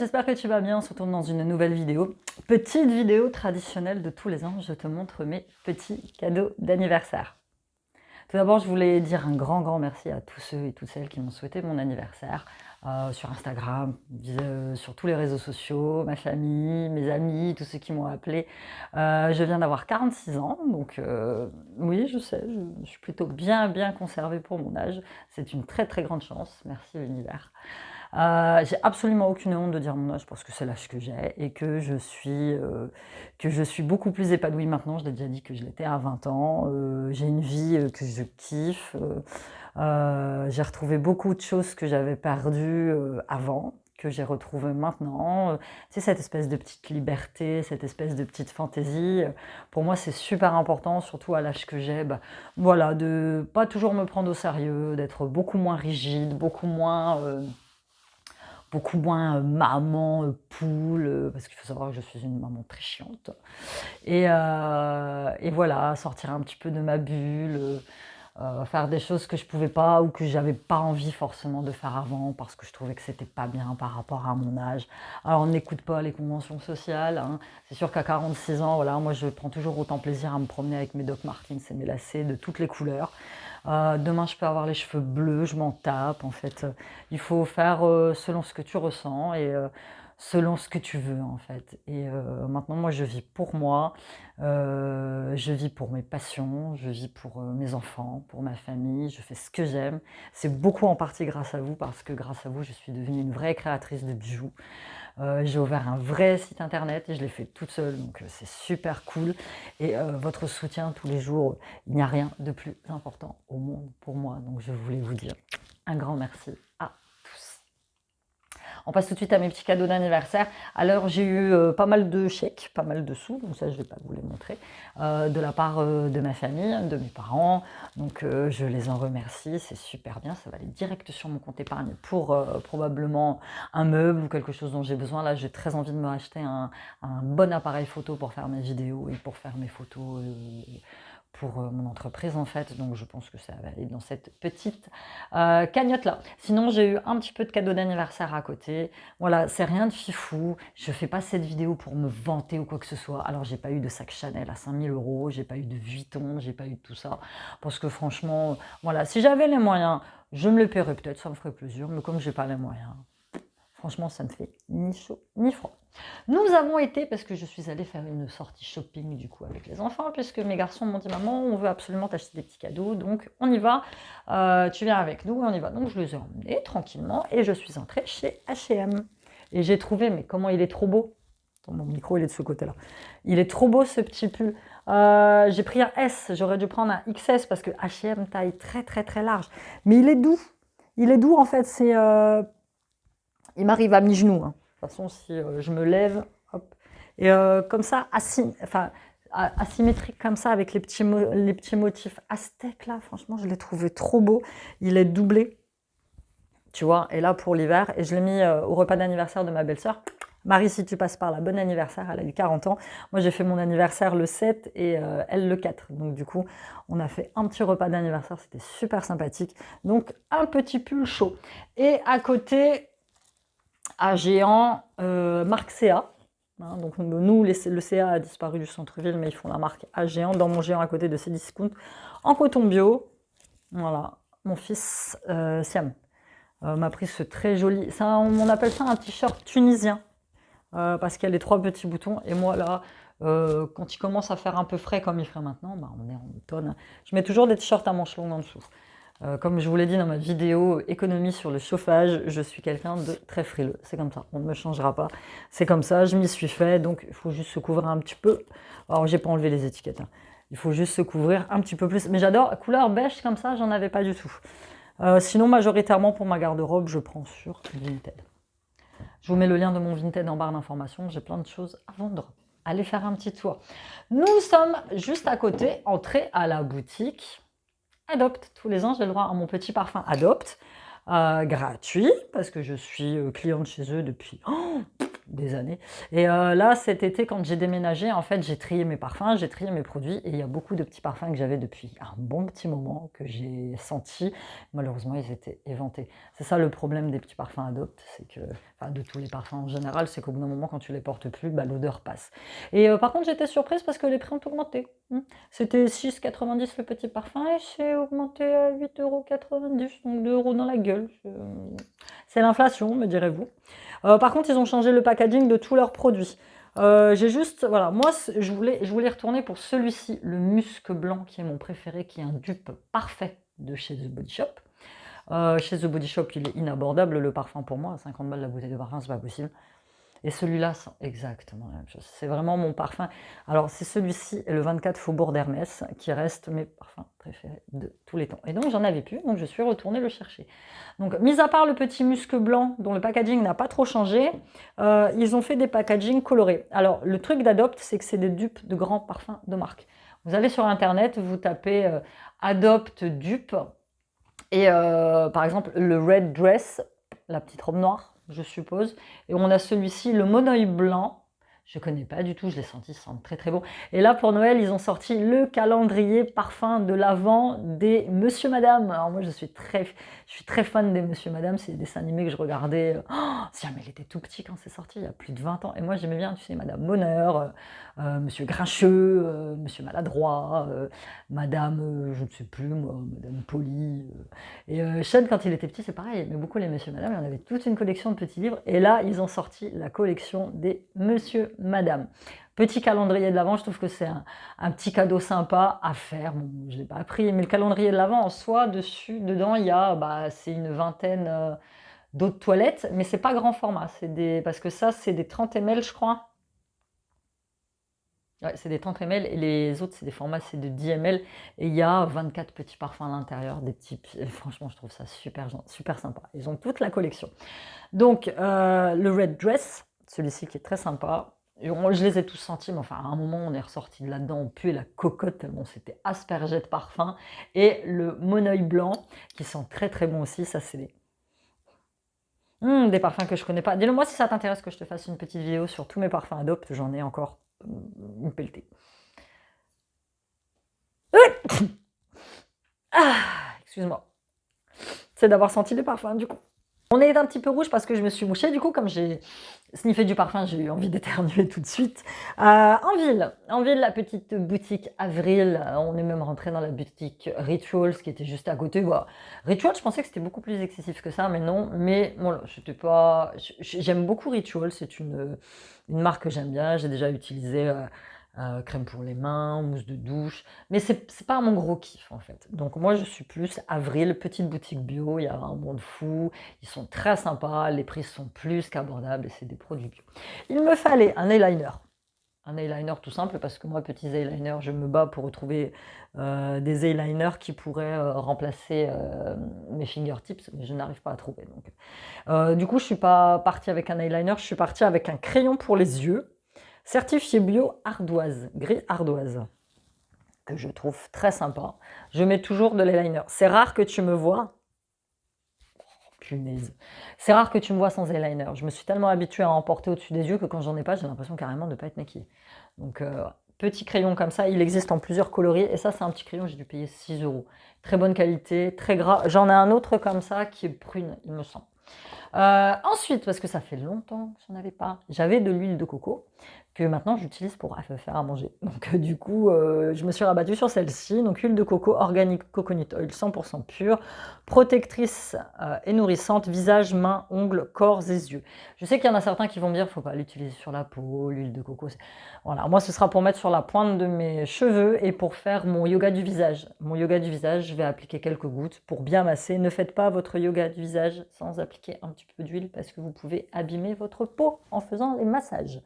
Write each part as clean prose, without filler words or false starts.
j'espère que tu vas bien. On se retrouve dans une nouvelle vidéo. Petite vidéo traditionnelle de tous les ans, je te montre mes petits cadeaux d'anniversaire. Tout d'abord, je voulais dire un grand merci à tous ceux et toutes celles qui m'ont souhaité mon anniversaire sur Instagram, sur tous les réseaux sociaux, ma famille, mes amis, tous ceux qui m'ont appelé. Je viens d'avoir 46 ans, donc oui, je sais, je suis plutôt bien conservée pour mon âge. C'est une très grande chance, merci l'univers. J'ai absolument aucune honte de dire mon âge parce que c'est l'âge que j'ai et que je suis beaucoup plus épanouie maintenant. Je l'ai déjà dit que je l'étais à 20 ans. J'ai une vie que je kiffe. J'ai retrouvé beaucoup de choses que j'avais perdues avant, que j'ai retrouvées maintenant. C'est cette espèce de petite liberté, cette espèce de petite fantaisie. Pour moi, c'est super important, surtout à l'âge que j'ai. Voilà, de pas toujours me prendre au sérieux, d'être beaucoup moins rigide, beaucoup moins maman, poule, parce qu'il faut savoir que je suis une maman très chiante. Et voilà, sortir un petit peu de ma bulle, faire des choses que je pouvais pas ou que j'avais pas envie forcément de faire avant parce que je trouvais que c'était pas bien par rapport à mon âge. Alors on n'écoute pas les conventions sociales, hein. C'est sûr qu'à 46 ans, voilà, moi je prends toujours autant plaisir à me promener avec mes Doc Martens et mes lacets de toutes les couleurs. Demain je peux avoir les cheveux bleus, je m'en tape en fait. Il faut faire selon ce que tu ressens et selon ce que tu veux en fait. Et maintenant moi je vis pour moi, je vis pour mes passions, je vis pour mes enfants, pour ma famille, je fais ce que j'aime. C'est beaucoup en partie grâce à vous parce que grâce à vous je suis devenue une vraie créatrice de bijoux. J'ai ouvert un vrai site internet et je l'ai fait toute seule, donc c'est super cool. Et votre soutien tous les jours, il n'y a rien de plus important au monde pour moi. Donc je voulais vous dire un grand merci à tous. On passe tout de suite à mes petits cadeaux d'anniversaire. Alors j'ai eu pas mal de chèques, pas mal de sous, donc ça je ne vais pas vous les montrer, de la part de ma famille, de mes parents. Donc je les en remercie, c'est super bien, ça va aller direct sur mon compte épargne pour probablement un meuble ou quelque chose dont j'ai besoin. Là j'ai très envie de me racheter un bon appareil photo pour faire mes vidéos et pour faire mes photos pour mon entreprise en fait, donc je pense que ça va aller dans cette petite cagnotte là. Sinon j'ai eu un petit peu de cadeaux d'anniversaire à côté, voilà, c'est rien de fifou, je fais pas cette vidéo pour me vanter ou quoi que ce soit. Alors j'ai pas eu de sac Chanel à 5000 €, j'ai pas eu de Vuitton, j'ai pas eu de tout ça, parce que franchement, voilà, si j'avais les moyens, je me les paierais peut-être, ça me ferait plaisir, mais comme j'ai pas les moyens, franchement, ça ne fait ni chaud ni froid. Nous avons été, parce que je suis allée faire une sortie shopping du coup avec les enfants, puisque mes garçons m'ont dit « Maman, on veut absolument t'acheter des petits cadeaux, donc on y va, tu viens avec nous, et on y va. » Donc je les ai emmenés tranquillement, et je suis entrée chez H&M. Et j'ai trouvé, mais comment il est trop beau. Attends, mon micro, il est de ce côté-là. Il est trop beau ce petit pull. J'ai pris un S, j'aurais dû prendre un XS, parce que H&M taille très large. Mais il est doux. Il est doux, en fait, c'est... il m'arrive à mi-genou, hein. De toute façon, si je me lève, hop, et comme ça, asymétrique comme ça, avec les petits motifs aztèques là, franchement, je l'ai trouvé trop beau. Il est doublé, tu vois, et là pour l'hiver, et je l'ai mis au repas d'anniversaire de ma belle-sœur. Marie, si tu passes par là, bon anniversaire, elle a eu 40 ans. Moi, j'ai fait mon anniversaire le 7 et elle le 4. Donc du coup, on a fait un petit repas d'anniversaire, c'était super sympathique. Donc, un petit pull chaud. Et à côté... à Géant, marque CA. Hein, donc nous, le CA a disparu du centre-ville, mais ils font la marque à Géant, dans mon Géant à côté de Cdiscount, en coton bio. Voilà, mon fils Siam m'a pris ce très joli, ça, on appelle ça un t-shirt tunisien, parce qu'il y a les 3 petits boutons, et moi là, quand il commence à faire un peu frais comme il ferait maintenant, on est en automne, je mets toujours des t-shirts à manches longues en dessous. Comme je vous l'ai dit dans ma vidéo économie sur le chauffage, je suis quelqu'un de très frileux. C'est comme ça, on ne me changera pas. C'est comme ça, je m'y suis fait, donc il faut juste se couvrir un petit peu. Alors, j'ai pas enlevé les étiquettes, hein. Il faut juste se couvrir un petit peu plus. Mais j'adore, couleur beige comme ça, j'en avais pas du tout. Sinon, majoritairement pour ma garde-robe, je prends sur Vinted. Je vous mets le lien de mon Vinted en barre d'informations. J'ai plein de choses à vendre. Allez faire un petit tour. Nous sommes juste à côté, entrée à la boutique Adopt. Tous les ans, j'ai le droit à mon petit parfum Adopt, gratuit, parce que je suis cliente chez eux depuis des années. Et là, cet été, quand j'ai déménagé, en fait, j'ai trié mes parfums, j'ai trié mes produits, et il y a beaucoup de petits parfums que j'avais depuis un bon petit moment, que j'ai sentis. Malheureusement, ils étaient éventés. C'est ça le problème des petits parfums Adopt, c'est que, enfin, de tous les parfums en général, c'est qu'au bout d'un moment, quand tu les portes plus, bah, l'odeur passe. Et par contre, j'étais surprise parce que les prix ont augmenté. C'était 6,90 le petit parfum et c'est augmenté à 8,90 €, donc 2 € dans la gueule. C'est l'inflation, me direz-vous. Par contre, ils ont changé le packaging de tous leurs produits. J'ai juste, voilà, moi je voulais y retourner pour celui-ci, le musc blanc qui est mon préféré, qui est un dupe parfait de chez The Body Shop. Chez The Body Shop, il est inabordable le parfum pour moi, à 50 balles la bouteille de parfum, c'est pas possible. Et celui-là sent exactement la même chose. C'est vraiment mon parfum. Alors, c'est celui-ci et le 24 Faubourg d'Hermès qui restent mes parfums préférés de tous les temps. Et donc, j'en avais plus, donc je suis retournée le chercher. Donc, mis à part le petit musc blanc dont le packaging n'a pas trop changé, ils ont fait des packagings colorés. Alors, le truc d'Adopt, c'est que c'est des dupes de grands parfums de marque. Vous allez sur Internet, vous tapez Adopt dupe et par exemple, le Red Dress, la petite robe noire, je suppose. Et on a celui-ci, le monoeil blanc. Je ne connais pas du tout, je l'ai senti, il sent très très bon. Et là, pour Noël, ils ont sorti le calendrier parfum de l'Avent des Monsieur Madame. Alors moi, je suis très fan des Monsieur Madame, c'est des dessins animés que je regardais. Si jamais il était tout petit quand c'est sorti, il y a plus de 20 ans. Et moi, j'aimais bien, tu sais, Madame Bonheur, Monsieur Grincheux, Monsieur Maladroit, Madame, je ne sais plus moi, Madame Polie. Et Sean, quand il était petit, c'est pareil, il aimait beaucoup les Monsieur Madame. Il y en avait toute une collection de petits livres. Et là, ils ont sorti la collection des Monsieur Madame. Petit calendrier de l'Avent, je trouve que c'est un petit cadeau sympa à faire. Bon, je ne l'ai pas pris, mais le calendrier de l'Avent en soi, dedans, il y a, c'est une vingtaine d'eau de toilette, mais c'est pas grand format. Parce que ça, c'est des 30 ml, je crois. Ouais, c'est des 30 ml et les autres, c'est des formats, c'est de 10 ml. Et il y a 24 petits parfums à l'intérieur, des petits. Franchement, je trouve ça super, super sympa. Ils ont toute la collection. Donc, le Red Dress, celui-ci qui est très sympa. Je les ai tous sentis, mais enfin, à un moment, on est ressorti de là-dedans, on puait la cocotte tellement c'était aspergé de parfum. Et le Monoeil blanc, qui sent très très bon aussi, ça c'est des parfums que je connais pas. Dis-le moi si ça t'intéresse que je te fasse une petite vidéo sur tous mes parfums Adopt, j'en ai encore une pelletée. Ah, excuse-moi. C'est d'avoir senti les parfums du coup. On est un petit peu rouge parce que je me suis mouchée, du coup, comme j'ai sniffé du parfum, j'ai eu envie d'éternuer tout de suite. En ville, la petite boutique Avril, on est même rentré dans la boutique Rituals qui était juste à côté. Bah, Rituals, je pensais que c'était beaucoup plus excessif que ça, mais non. Mais bon, c'était pas. J'aime beaucoup Rituals, c'est une marque que j'aime bien, j'ai déjà utilisé. Crème pour les mains, mousse de douche, mais c'est pas mon gros kiff en fait. Donc moi je suis plus Avril, petite boutique bio, il y a un monde fou, ils sont très sympas, les prix sont plus qu'abordables et c'est des produits bio. Il me fallait un eyeliner tout simple parce que moi petits eyeliner je me bats pour retrouver des eyeliners qui pourraient remplacer mes fingertips, mais je n'arrive pas à trouver. Donc, du coup je suis pas partie avec un eyeliner, je suis partie avec un crayon pour les yeux. Certifié bio ardoise, gris ardoise, que je trouve très sympa. Je mets toujours de l'eyeliner. C'est rare que tu me vois. Oh, punaise. C'est rare que tu me vois sans eyeliner. Je me suis tellement habituée à en porter au-dessus des yeux que quand j'en ai pas, j'ai l'impression carrément de ne pas être maquillée. Donc, petit crayon comme ça, il existe en plusieurs coloris. Et ça, c'est un petit crayon, j'ai dû payer 6 €. Très bonne qualité, très gras. J'en ai un autre comme ça qui est prune, il me semble. Ensuite, parce que ça fait longtemps que j'en avais pas, j'avais de l'huile de coco que maintenant j'utilise pour faire à manger. Donc du coup, je me suis rabattue sur celle-ci. Donc huile de coco organique coconut oil 100% pure, protectrice et nourrissante, visage, mains, ongles, corps et yeux. Je sais qu'il y en a certains qui vont me dire faut pas l'utiliser sur la peau, l'huile de coco. Voilà, moi ce sera pour mettre sur la pointe de mes cheveux et pour faire mon yoga du visage. Mon yoga du visage, je vais appliquer quelques gouttes pour bien masser. Ne faites pas votre yoga du visage sans appliquer un petit peu d'huile parce que vous pouvez abîmer votre peau en faisant les massages.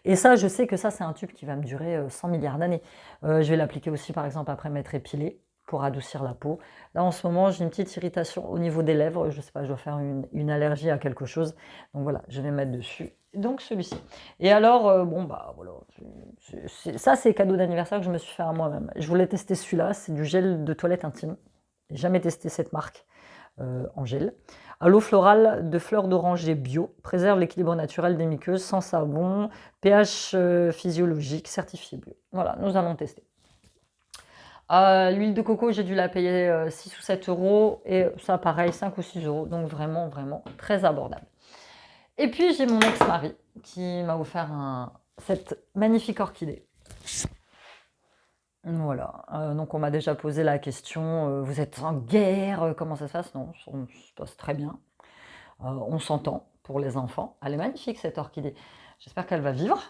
Et ça, je sais que ça, c'est un tube qui va me durer 100 milliards d'années. Je vais l'appliquer aussi, par exemple, après m'être épilée pour adoucir la peau. Là, en ce moment, j'ai une petite irritation au niveau des lèvres. Je ne sais pas, je dois faire une allergie à quelque chose. Donc voilà, je vais mettre dessus. Donc celui-ci. Et alors, bon, bah voilà. Ça, c'est cadeau d'anniversaire que je me suis fait à moi-même. Je voulais tester celui-là. C'est du gel de toilette intime. J'ai jamais testé cette marque. en gel. À l'eau florale de fleurs d'oranger bio, préserve l'équilibre naturel des muqueuses, sans savon, pH physiologique, certifié bio. Voilà, nous allons tester. L'huile de coco, j'ai dû la payer 6 ou 7 euros, et ça pareil, 5 ou 6 euros, donc vraiment, vraiment très abordable. Et puis j'ai mon ex-mari qui m'a offert cette magnifique orchidée. Voilà, donc on m'a déjà posé la question, vous êtes en guerre, comment ça se passe? Non, ça se passe très bien. On s'entend pour les enfants. Elle est magnifique cette orchidée. J'espère qu'elle va vivre.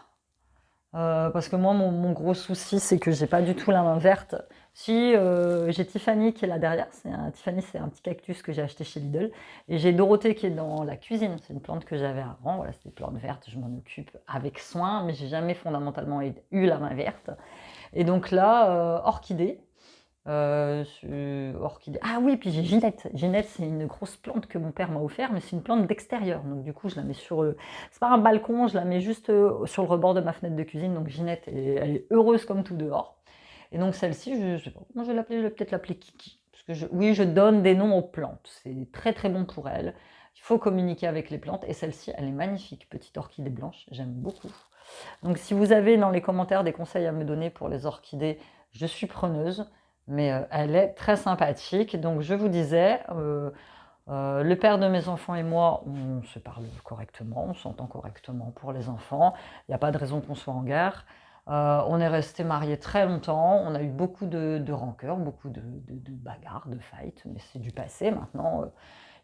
Parce que moi, mon gros souci, c'est que j'ai pas du tout la main verte. Si, j'ai Tiffany qui est là derrière. Tiffany, c'est un petit cactus que j'ai acheté chez Lidl. Et j'ai Dorothée qui est dans la cuisine. C'est une plante que j'avais avant. Voilà, c'est des plantes vertes. Je m'en occupe avec soin, mais j'ai jamais fondamentalement eu la main verte. Et donc là, orchidée. Orchidée. Ah oui, puis j'ai Ginette. Ginette, c'est une grosse plante que mon père m'a offert, mais c'est une plante d'extérieur. Donc du coup, je la mets sur c'est pas un balcon, je la mets juste sur le rebord de ma fenêtre de cuisine. Donc Ginette, elle est heureuse comme tout dehors. Et donc celle-ci, je sais pas comment je vais l'appeler, je vais peut-être l'appeler Kiki. Parce que oui, je donne des noms aux plantes. C'est très très bon pour elle. Il faut communiquer avec les plantes. Et celle-ci, elle est magnifique, petite orchidée blanche. J'aime beaucoup. Donc si vous avez dans les commentaires des conseils à me donner pour les orchidées, je suis preneuse. Mais elle est très sympathique. Donc je vous disais, le père de mes enfants et moi, on se parle correctement, on s'entend correctement pour les enfants. Il n'y a pas de raison qu'on soit en guerre. On est restés mariés très longtemps. On a eu beaucoup de rancœurs, beaucoup de bagarres, de fights, mais c'est du passé maintenant.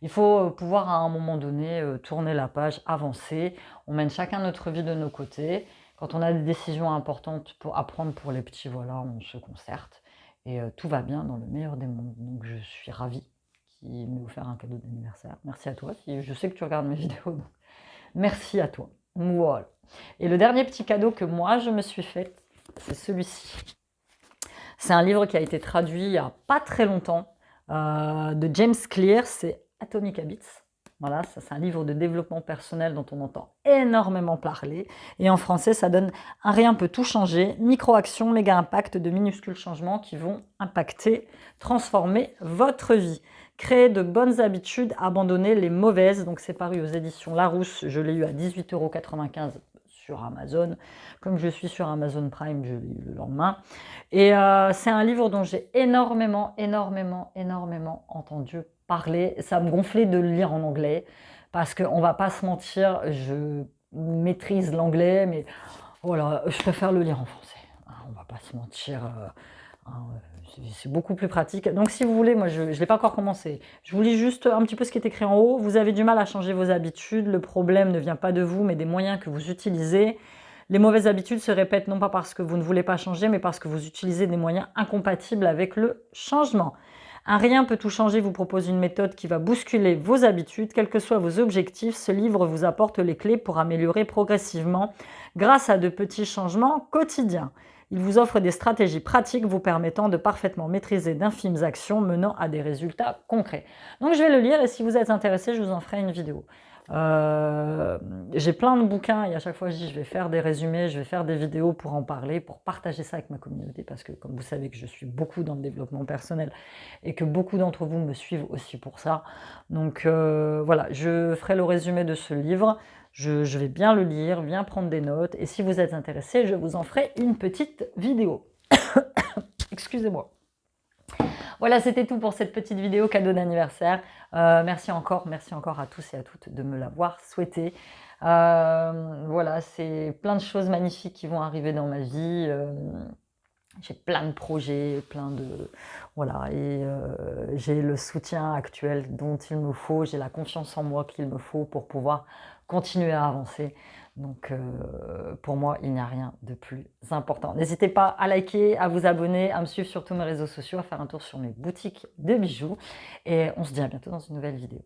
Il faut pouvoir à un moment donné tourner la page, avancer. On mène chacun notre vie de nos côtés. Quand on a des décisions importantes à prendre pour les petits, voilà, on se concerte. Et tout va bien dans le meilleur des mondes. Donc je suis ravie qu'il m'ait offert un cadeau d'anniversaire. Merci à toi. Je sais que tu regardes mes vidéos, donc merci à toi. Voilà. Et le dernier petit cadeau que moi je me suis fait, c'est celui-ci. C'est un livre qui a été traduit il n'y a pas très longtemps, de James Clear, c'est Atomic Habits. Voilà, ça c'est un livre de développement personnel dont on entend énormément parler. Et en français, ça donne « Un rien peut tout changer, micro-actions, méga impact de minuscules changements qui vont impacter, transformer votre vie. Créer de bonnes habitudes, abandonner les mauvaises ». Donc c'est paru aux éditions Larousse, je l'ai eu à 18,95 € sur Amazon. Comme je suis sur Amazon Prime, je l'ai eu le lendemain. Et c'est un livre dont j'ai énormément entendu parler. Ça me gonflait de le lire en anglais, parce qu'on va pas se mentir, je maîtrise l'anglais, mais voilà, je préfère le lire en français. On va pas se mentir, c'est beaucoup plus pratique. Donc si vous voulez, moi je l'ai pas encore commencé. Je vous lis juste un petit peu ce qui est écrit en haut. Vous avez du mal à changer vos habitudes. Le problème ne vient pas de vous, mais des moyens que vous utilisez. Les mauvaises habitudes se répètent non pas parce que vous ne voulez pas changer, mais parce que vous utilisez des moyens incompatibles avec le changement. Un rien peut tout changer vous propose une méthode qui va bousculer vos habitudes. Quels que soient vos objectifs, ce livre vous apporte les clés pour améliorer progressivement grâce à de petits changements quotidiens. Il vous offre des stratégies pratiques vous permettant de parfaitement maîtriser d'infimes actions menant à des résultats concrets. Donc je vais le lire et si vous êtes intéressé, je vous en ferai une vidéo. J'ai plein de bouquins et à chaque fois je dis je vais faire des résumés, je vais faire des vidéos pour en parler, pour partager ça avec ma communauté parce que comme vous savez que je suis beaucoup dans le développement personnel et que beaucoup d'entre vous me suivent aussi pour ça. Donc voilà, je ferai le résumé de ce livre, je vais bien le lire, bien prendre des notes et si vous êtes intéressé, je vous en ferai une petite vidéo. Excusez-moi. Voilà, c'était tout pour cette petite vidéo cadeau d'anniversaire. Merci encore à tous et à toutes de me l'avoir souhaité. Voilà, c'est plein de choses magnifiques qui vont arriver dans ma vie. J'ai plein de projets, voilà, et j'ai le soutien actuel dont il me faut, j'ai la confiance en moi qu'il me faut pour pouvoir continuer à avancer. Donc pour moi, il n'y a rien de plus important. N'hésitez pas à liker, à vous abonner, à me suivre sur tous mes réseaux sociaux, à faire un tour sur mes boutiques de bijoux. Et on se dit à bientôt dans une nouvelle vidéo.